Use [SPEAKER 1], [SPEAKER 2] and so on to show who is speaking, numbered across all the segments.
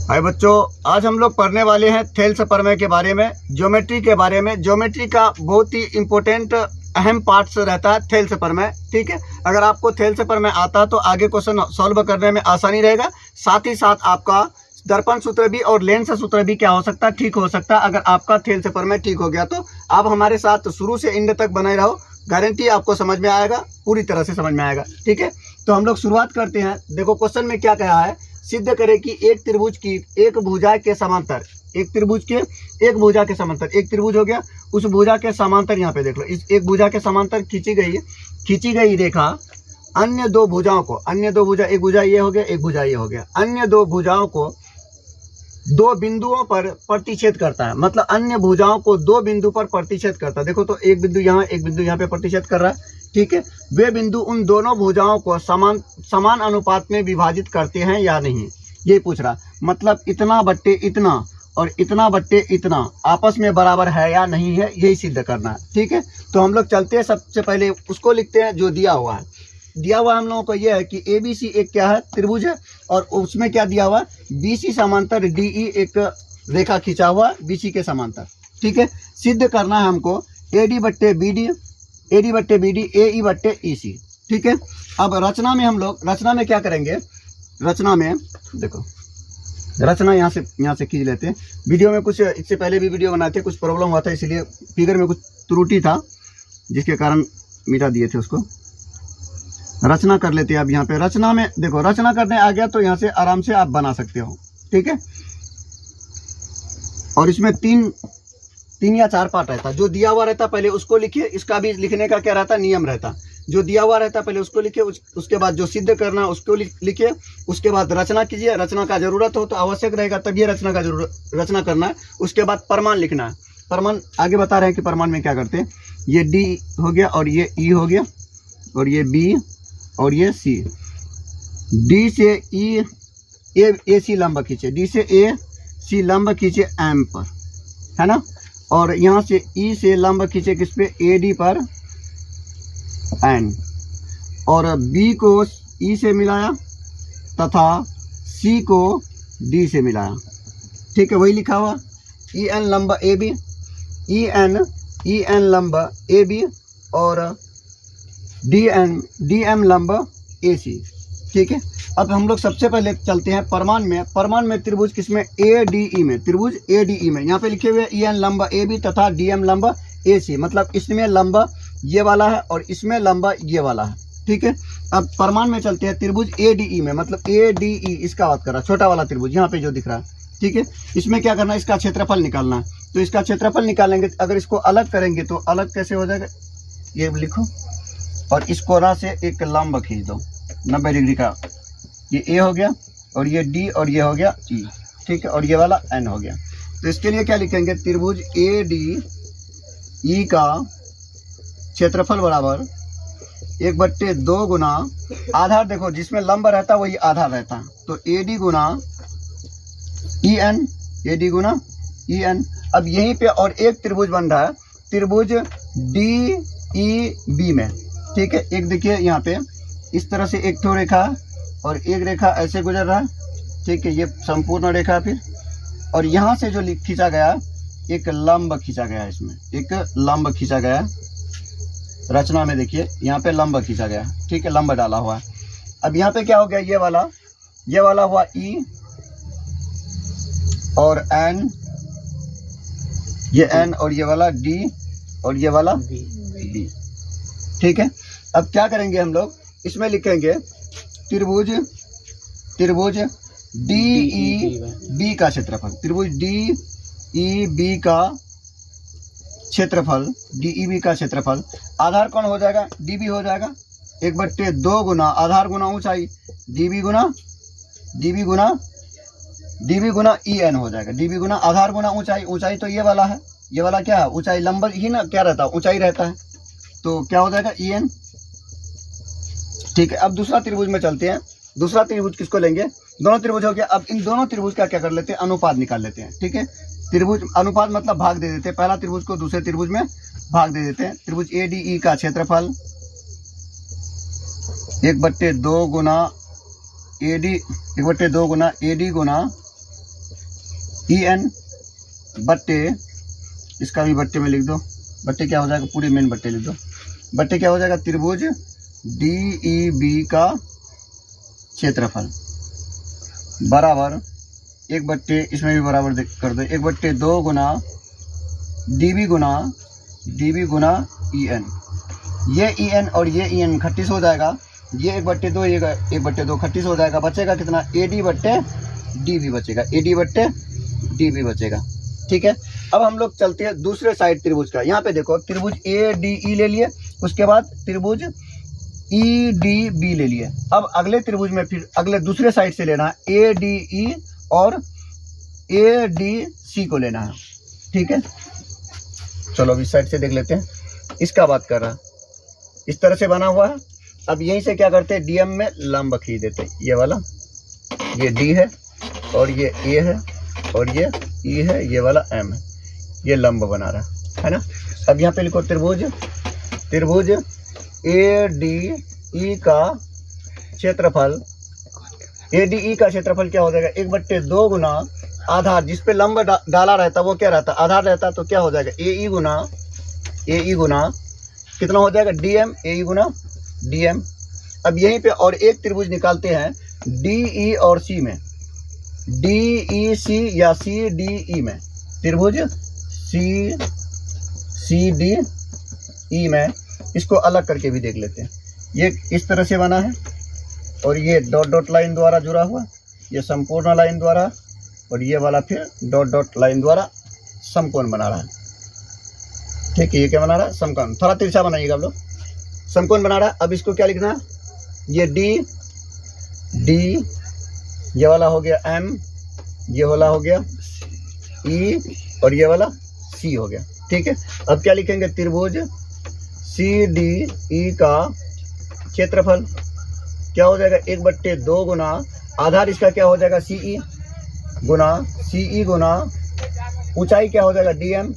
[SPEAKER 1] हाय बच्चों, आज हम लोग पढ़ने वाले हैं थेल्स प्रमेय के बारे में, ज्योमेट्री के बारे में। ज्योमेट्री का बहुत ही इम्पोर्टेंट अहम पार्ट रहता है थेल्स प्रमेय। ठीक है, अगर आपको थेल्स प्रमेय आता है तो आगे क्वेश्चन सॉल्व करने में आसानी रहेगा। साथ ही साथ आपका दर्पण सूत्र भी और लेंस सूत्र भी क्या हो सकता है, ठीक हो सकता है। अगर आपका थेल्स प्रमेय ठीक हो गया तो आप हमारे साथ शुरू से एंड तक बने रहो, गारंटी आपको समझ में आएगा, पूरी तरह से समझ में आएगा। ठीक है, तो हम लोग शुरुआत करते हैं। देखो क्वेश्चन में क्या कहा है, सिद्ध करें कि एक त्रिभुज की एक भुजा के समांतर, एक त्रिभुज के एक भुजा के समांतर, एक त्रिभुज हो गया, उस भुजा के समांतर यहाँ पे देख लो, इस एक भुजा के समांतर खींची गई रेखा अन्य दो भुजाओं को, अन्य दो भुजा, एक भुजा ये हो गया, एक भुजा ये हो गया, अन्य दो भुजाओं को दो बिंदुओं पर प्रतिच्छेद करता है। मतलब अन्य भुजाओं को दो बिंदु पर प्रतिच्छेद करता है। देखो तो एक बिंदु यहाँ, एक बिंदु यहाँ पे प्रतिच्छेद कर रहा है। ठीक है, वे बिंदु उन दोनों भुजाओं को समान अनुपात में विभाजित करते हैं या नहीं, ये पूछ रहा। मतलब इतना बट्टे इतना और इतना बट्टे इतना आपस में बराबर है या नहीं है, यही सिद्ध करना है। ठीक है, तो हम लोग चलते हैं, सबसे पहले उसको लिखते हैं जो दिया हुआ है। दिया हुआ हम लोगों को यह है कि ABC एक क्या है, त्रिभुज है, और उसमें क्या दिया हुआ है, BC समांतर DE एक रेखा खींचा हुआ BC के समांतर। ठीक है, सिद्ध करना है हमको AD बट्टे BD, AD बट्टे BD, AE बट्टे EC। ठीक है, अब रचना में हम लोग, रचना में क्या करेंगे, रचना में देखो, रचना यहाँ से खींच लेते हैं। वीडियो में कुछ इससे पहले भी वीडियो बनाए थे, कुछ प्रॉब्लम हुआ था, इसलिए फिगर में कुछ त्रुटि था जिसके कारण मिटा दिए थे उसको। रचना कर लेते हैं। अब यहाँ पे रचना में देखो, रचना करने आ गया तो यहाँ से आराम से आप बना सकते हो। ठीक है, और इसमें तीन या चार पार्ट रहता है। जो दिया हुआ रहता पहले उसको लिखिए, इसका भी लिखने का क्या रहता, नियम रहता। जो दिया हुआ रहता पहले उसको लिखिए, उसके बाद जो सिद्ध करना उसको लिखिए, उसके बाद रचना कीजिए। रचना का जरूरत हो तो आवश्यक रहेगा तब ये रचना करना है। उसके बाद प्रमाण लिखना है। प्रमाण आगे बता रहे हैं कि प्रमाण में क्या करते हैं। ये D हो गया और ये E हो गया और ये B और ये C। D से E AC लंब खींचे, D से AC लंब खींचे M पर, है ना। और यहाँ से E से लंब खींचे किस पे, AD पर N, और B को E से मिलाया तथा C को D से मिलाया। ठीक है, वही लिखा हुआ EN लंब AB, EN लंब AB और DM लंब AC। ठीक है, अब हम लोग सबसे पहले चलते हैं प्रमाण में। प्रमाण में त्रिभुज किसमें, ADE में, त्रिभुज ADE में। यहाँ पे लिखे हुए EN लंब AB तथा DM लंब AC। मतलब इसमें लंब ये वाला है और इसमें लंब ये वाला है। ठीक है, अब प्रमाण में चलते हैं त्रिभुज ADE में। मतलब ADE इसका बात कर रहा है, छोटा वाला त्रिभुज यहाँ पे जो दिख रहा है। ठीक है, इसमें क्या करना है, इसका क्षेत्रफल निकालना है। तो इसका क्षेत्रफल निकालेंगे, अगर इसको अलग करेंगे तो अलग कैसे हो जाएगा, ये लिखो, और इस कोना से एक लंब खींच दो 90 डिग्री का। ये A हो गया और ये D और ये हो गया E। ठीक है, और ये वाला N हो गया। तो इसके लिए क्या लिखेंगे, त्रिभुज ADE का क्षेत्रफल बराबर 1/2 गुना आधार, देखो जिसमें लंब रहता है वही आधार रहता है, तो AD गुना EN, AD गुना EN। अब यहीं पे और एक त्रिभुज बन रहा है, त्रिभुज DEB में। ठीक है, एक देखिए यहाँ पे इस तरह से एक ठो रेखा और एक रेखा ऐसे गुजर रहा है। ठीक है, ये संपूर्ण रेखा फिर, और यहाँ से जो खींचा गया एक लंब खींचा गया, इसमें एक लंब खींचा गया। रचना में देखिए यहाँ पे लंब खींचा गया। ठीक है, लंब डाला हुआ है। अब यहाँ पे क्या हो गया, ये वाला हुआ E और N, ये N और ये वाला D और ये वाला B। ठीक है, अब क्या करेंगे हम लोग, इसमें लिखेंगे त्रिभुज DEB का क्षेत्रफल, त्रिभुज DEB का क्षेत्रफल, DEB का क्षेत्रफल। आधार कौन हो जाएगा, DB हो जाएगा। 1/2 गुना आधार गुना ऊंचाई, DB गुना EN हो जाएगा। DB गुना आधार गुना ऊंचाई, ऊंचाई तो ये वाला है, ये वाला क्या है, ऊंचाई, लंब ही ना क्या रहता है, ऊंचाई रहता है, तो क्या हो जाएगा EN। ठीक है, अब दूसरा त्रिभुज में चलते हैं। दूसरा त्रिभुज किसको लेंगे, दोनों त्रिभुज हो गया। अब इन दोनों त्रिभुज का क्या कर लेते हैं, अनुपात निकाल लेते हैं। ठीक है, त्रिभुज अनुपात मतलब भाग दे देते हैं, पहला त्रिभुज को दूसरे त्रिभुज में भाग दे देते हैं। त्रिभुज ADE का क्षेत्रफल 1/2 गुना AD गुना ई एन बट्टे, इसका भी बट्टे में लिख दो, बट्टे क्या हो जाएगा, पूरे मेन बट्टे लिख दो, बट्टे क्या हो जाएगा, त्रिभुज डी ई बी का क्षेत्रफल बराबर 1 बट्टे, इसमें भी बराबर कर दो, 1 बट्टे 2 गुना डी बी गुना ई एन। ये ई एन और ये ई एन 38 हो जाएगा, ये 1 बट्टे 2, ये 1 बट्टे 2 38 हो जाएगा, बचेगा कितना, ए डी बट्टे डी बी बचेगा, ए डी बट्टे डी बी बचेगा। ठीक है, अब हम लोग चलते हैं दूसरे साइड त्रिभुज का। यहाँ पे देखो त्रिभुज ए डी ई ले लिए, उसके बाद त्रिभुज ई डी बी ले लिए। अब अगले त्रिभुज में फिर अगले दूसरे साइड से लेना है ए डी ई और ए डी सी को लेना है। ठीक है, चलो अब इस साइड से देख लेते हैं, इसका बात कर रहा, इस तरह से बना हुआ है। अब यहीं से क्या करते हैं, डीएम में लंब खींच देते हैं, ये वाला, ये डी है और ये ए है और ये ई है, ये वाला एम है, ये लंब बना रहा है ना। अब यहाँ पे लिखो त्रिभुज ए डी ई का क्षेत्रफल, ए डी ई का क्षेत्रफल क्या हो जाएगा, 1 बट्टे 2 गुना आधार, जिस पे लंब डाला रहता वो क्या रहता, आधार रहता, तो क्या हो जाएगा, ए ई गुना कितना हो जाएगा, डी एम, ए ई गुना डी एम। अब यहीं पे और एक त्रिभुज निकालते हैं डी ई और सी में, डी ई सी या सी डी ई में, त्रिभुज सी डी ई में, इसको अलग करके भी देख लेते हैं। ये इस तरह से बना है और ये डॉट डॉट लाइन द्वारा जुड़ा हुआ, ये संपूर्ण लाइन द्वारा, और ये वाला फिर डॉट डॉट लाइन द्वारा समकोण बना रहा है। ठीक है, ये क्या बना रहा है, समकोण, थोड़ा तिरछा बनाइएगा आप लोग, समकोण बना रहा है। अब इसको क्या लिखना है, ये डी, ये वाला हो गया एम, ये वाला हो गया ई और ये वाला सी हो गया। ठीक है, अब क्या लिखेंगे, त्रिभुज सी डी ई का क्षेत्रफल क्या हो जाएगा, 1 बट्टे 2 गुना आधार, इसका क्या हो जाएगा, सी ई गुना ऊंचाई क्या हो जाएगा, डी एम।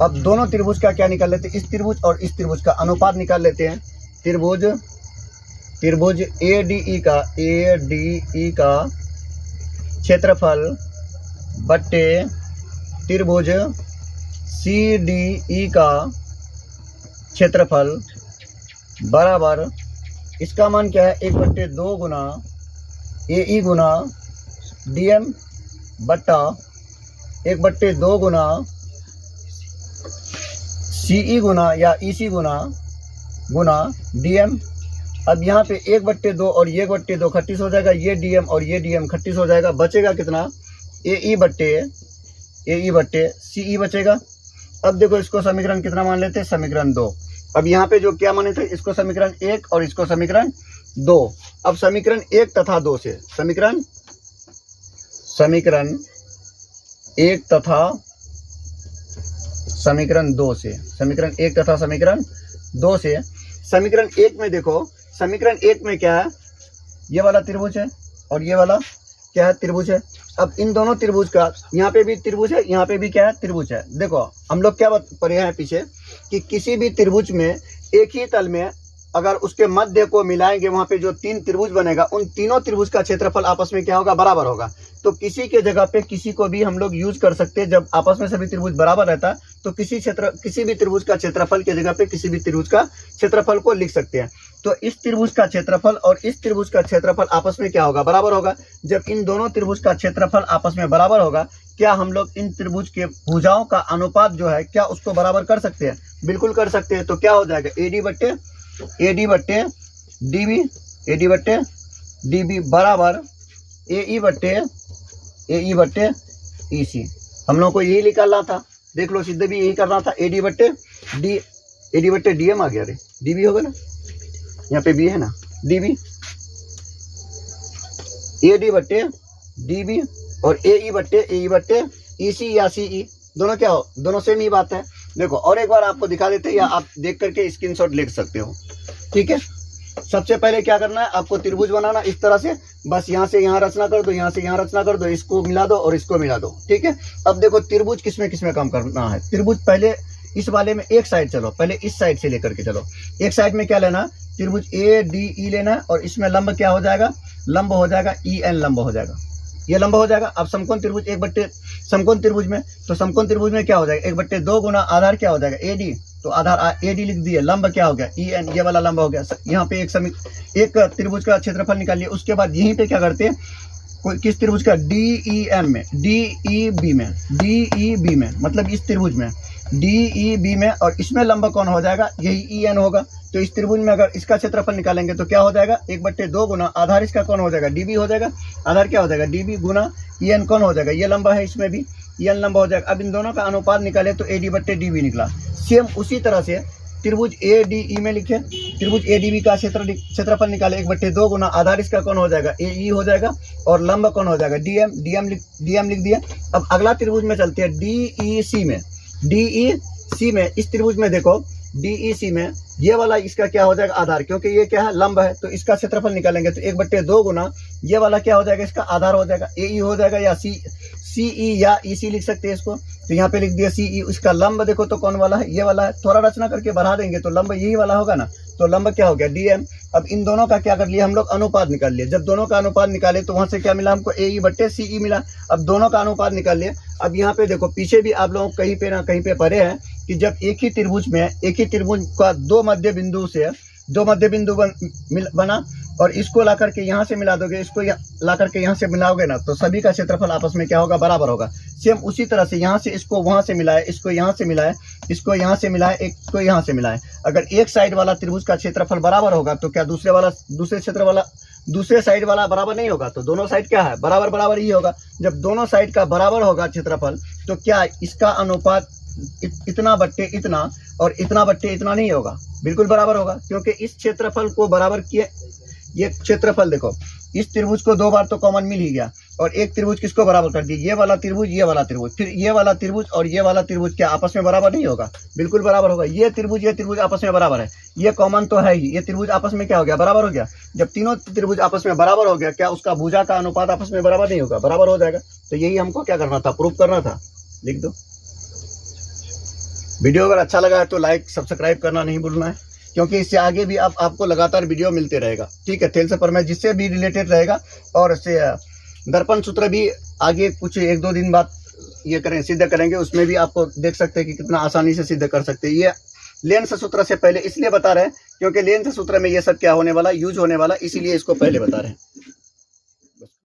[SPEAKER 1] अब दोनों त्रिभुज का क्या निकाल लेते हैं, इस त्रिभुज और इस त्रिभुज का अनुपात निकाल लेते हैं। त्रिभुज ए डी ई का क्षेत्रफल बट्टे त्रिभुज सी डी ई का क्षेत्रफल बराबर, इसका मान क्या है, 1 बट्टे 2 गुना ए ई गुना डी एम बट्टा 1 बट्टे 2 गुना सी ई गुना या ई सी गुना डी एम। अब यहाँ पे 1 बट्टे 2 और ये 1 बट्टे 2 38 हो जाएगा, ये डी एम और ये डी एम 38 हो जाएगा, बचेगा कितना, ए ई बट्टे सी ई बचेगा। अब देखो इसको समीकरण कितना मान लेते हैं, समीकरण 2। अब यहाँ पे जो क्या माने थे, इसको समीकरण 1 और इसको समीकरण 2। अब समीकरण 1 तथा 2 से, समीकरण 1 तथा समीकरण 2 से, समीकरण 1 तथा समीकरण 2 से, समीकरण 1 में देखो, समीकरण 1 में क्या है, ये वाला त्रिभुज है और ये वाला क्या है, त्रिभुज है। अब इन दोनों त्रिभुज का, यहाँ पे भी त्रिभुज है, यहाँ पे भी क्या है, त्रिभुज है। देखो हम लोग क्या पढ़े हैं पीछे कि किसी भी त्रिभुज में एक ही तल में अगर उसके मध्य को मिलाएंगे, वहां पे जो 3 त्रिभुज बनेगा, उन तीनों त्रिभुज का क्षेत्रफल आपस में क्या होगा, बराबर होगा। तो किसी के जगह पे किसी को भी हम लोग यूज कर सकते हैं, जब आपस में सभी त्रिभुज बराबर रहता है तो किसी भी त्रिभुज का क्षेत्रफल के जगह पे किसी भी त्रिभुज का क्षेत्रफल को लिख सकते हैं। तो इस त्रिभुज का क्षेत्रफल और इस त्रिभुज का क्षेत्रफल आपस में क्या होगा, बराबर होगा। जब इन दोनों त्रिभुज का क्षेत्रफल आपस में बराबर होगा, क्या हम लोग इन त्रिभुज के भुजाओं का अनुपात जो है, क्या उसको बराबर कर सकते हैं, बिल्कुल कर सकते हैं। तो क्या हो जाएगा, ए डी बट्टे डी बी बराबर ए ई बट्टे ई सी। हम लोगों को यही निकालना था, देख लो सीधे भी यही करना था, ए डी बट्टे डी एम आ गया, रे डी बी होगा ना, यहाँ पे बी है ना, डी बी, ए डी बट्टे डी बी और ए ई बट्टे ई सी या सी ई, दोनों क्या हो, दोनों सेम ही बात है। देखो और एक बार आपको दिखा देते हैं, या आप देख करके स्क्रीनशॉट ले सकते हो। ठीक है, सबसे पहले क्या करना है, आपको त्रिभुज बनाना इस तरह से, बस यहाँ से यहाँ रचना कर दो, यहाँ से यहाँ रचना कर दो, इसको मिला दो और इसको मिला दो। ठीक है, अब देखो त्रिभुज किसमें काम करना है। त्रिभुज पहले इस वाले में एक साइड चलो, पहले इस साइड से लेकर के चलो। एक साइड में क्या लेना, त्रिभुज ए डी ई लेना, और इसमें लंब क्या हो जाएगा, लंब हो जाएगा ई एन लंब हो जाएगा। ये लंबा हो जाएगा। अब समकोण त्रिभुज 1/, समकोण त्रिभुज में, तो समकोण त्रिभुज में क्या हो जाएगा, 1/2 गुना आधार क्या हो जाएगा, AD, तो आधार AD लिख दिए, लंब क्या हो गया, EN, ये वाला लंबा हो गया। यहाँ पे एक त्रिभुज का क्षेत्रफल निकालिए। उसके बाद यहीं पे क्या करते हैं, किस त्रिभुज का, DEM में, DEB में, मतलब इस त्रिभुज में, DEB में, और इसमें लंब कौन हो जाएगा, यही EN होगा। तो इस त्रिभुज में अगर इसका क्षेत्रफल निकालेंगे तो क्या हो जाएगा, 1/2 गुना आधार इसका कौन हो जाएगा, DB हो जाएगा। आधार क्या हो जाएगा, DB गुना EN कौन हो जाएगा, ये लंबा है, इसमें भी EN लंबा हो जाएगा। अब इन दोनों का अनुपात निकाले तो AD/DB निकला। सेम उसी तरह से त्रिभुज ADE में लिखे, त्रिभुज ADB का क्षेत्रफल निकाले, 1/2 गुना आधार इसका कौन हो जाएगा, AE हो जाएगा, और लंब कौन हो जाएगा, DM लिख दिया। अब अगला त्रिभुज में चलते हैं, DEC में, DEC में, इस त्रिभुज में देखो, DEC में ये वाला इसका क्या हो जाएगा, आधार, क्योंकि ये क्या है, लंब है, तो इसका क्षेत्रफल निकालेंगे तो 1/2 गुना ये वाला क्या हो जाएगा, इसका आधार हो जाएगा, AE हो जाएगा, या CE या EC लिख सकते हैं इसको। तो यहाँ पे लिख दिया CE। इसका लंब देखो तो कौन वाला है, ये वाला है। थोड़ा रचना करके बढ़ा देंगे तो लंब यही वाला होगा ना, तो लंब क्या हो गया, DM। अब इन दोनों का क्या कर लिया हम लोग, अनुपात निकाल लिया। जब दोनों का अनुपात निकाले तो वहां से क्या मिला हमको, AE/CE मिला। अब दोनों का अनुपात निकाल लिया। अब यहाँ पे देखो, पीछे भी आप लोग कहीं पे ना कहीं पे पढ़े हैं कि जब एक ही त्रिभुज का दो मध्य बिंदु बना, और इसको ला करके यहाँ से मिला दोगे, इसको ला करके यहाँ से मिलाओगे ना, तो सभी का क्षेत्रफल आपस में क्या होगा, बराबर होगा। सेम उसी तरह से यहाँ से इसको वहाँ से मिलाए, इसको यहाँ से मिलाए, इसको यहाँ से मिलाए, एक को यहाँ से मिलाए। अगर एक साइड वाला त्रिभुज का क्षेत्रफल बराबर होगा तो क्या दूसरे साइड वाला बराबर नहीं होगा, तो दोनों साइड क्या है, बराबर ही होगा। जब दोनों साइड का बराबर होगा क्षेत्रफल, तो क्या इसका अनुपात इतना बट्टे इतना और इतना बट्टे इतना नहीं होगा, बिल्कुल बराबर होगा, क्योंकि इस क्षेत्रफल को बराबर किए। ये क्षेत्रफल देखो, इस त्रिभुज को 2 बार तो कॉमन मिल ही गया, और एक त्रिभुज किसको बराबर कर दिया, ये वाला त्रिभुज, फिर ये वाला त्रिभुज और ये वाला त्रिभुज क्या आपस में बराबर नहीं होगा, बिल्कुल बराबर होगा। ये त्रिभुज आपस में बराबर है, ये कॉमन तो है ही, ये त्रिभुज आपस में क्या हो गया, बराबर हो गया। जब तीनों त्रिभुज आपस में बराबर हो गया, क्या उसका भुजा का अनुपात आपस में बराबर नहीं होगा, बराबर हो जाएगा। तो यही हमको क्या करना था, प्रूफ करना था। लिख दो। वीडियो अगर अच्छा लगा है तो लाइक सब्सक्राइब करना नहीं भूलना है, क्योंकि इससे आगे भी आपको लगातार वीडियो मिलते रहेगा। ठीक है, थेल से प्रमेय जिससे भी रिलेटेड रहेगा, और इससे दर्पण सूत्र भी आगे कुछ 1-2 दिन बाद ये सिद्ध करेंगे, उसमें भी आपको देख सकते हैं कि कितना आसानी से सिद्ध कर सकते हैं। ये लेंस सूत्र से पहले इसलिए बता रहे हैं क्योंकि लेंस सूत्र में ये सब क्या होने वाला, यूज होने वाला, इसीलिए इसको पहले बता रहे हैं।